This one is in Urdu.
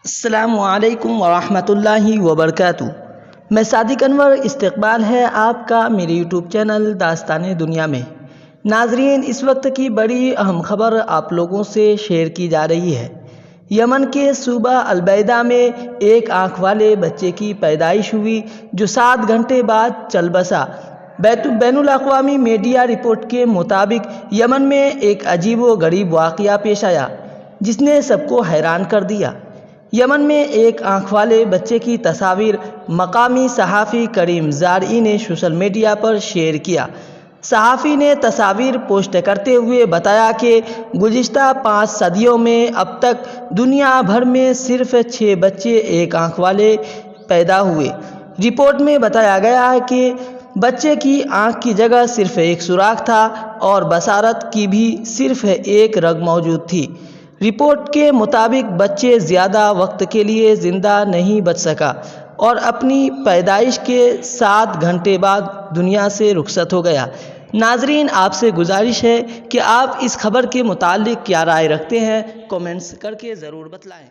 السلام علیکم ورحمۃ اللہ وبرکاتہ۔ میں صادق انور، استقبال ہے آپ کا میرے یوٹیوب چینل داستان دنیا میں۔ ناظرین، اس وقت کی بڑی اہم خبر آپ لوگوں سے شیئر کی جا رہی ہے۔ یمن کے صوبہ البیدہ میں ایک آنکھ والے بچے کی پیدائش ہوئی جو 7 گھنٹے بعد چل بسا۔ بین الاقوامی میڈیا رپورٹ کے مطابق یمن میں ایک عجیب و غریب واقعہ پیش آیا جس نے سب کو حیران کر دیا۔ یمن میں ایک آنکھ والے بچے کی تصاویر مقامی صحافی کریم زارعی نے سوشل میڈیا پر شیئر کیا۔ صحافی نے تصاویر پوسٹ کرتے ہوئے بتایا کہ گزشتہ 5 صدیوں میں اب تک دنیا بھر میں صرف 6 بچے ایک آنکھ والے پیدا ہوئے۔ رپورٹ میں بتایا گیا ہے کہ بچے کی آنکھ کی جگہ صرف ایک سوراخ تھا اور بصارت کی بھی صرف ایک رگ موجود تھی۔ رپورٹ کے مطابق بچے زیادہ وقت کے لیے زندہ نہیں بچ سکا اور اپنی پیدائش کے 7 گھنٹے بعد دنیا سے رخصت ہو گیا۔ ناظرین، آپ سے گزارش ہے کہ آپ اس خبر کے متعلق کیا رائے رکھتے ہیں، کمنٹس کر کے ضرور بتلائیں۔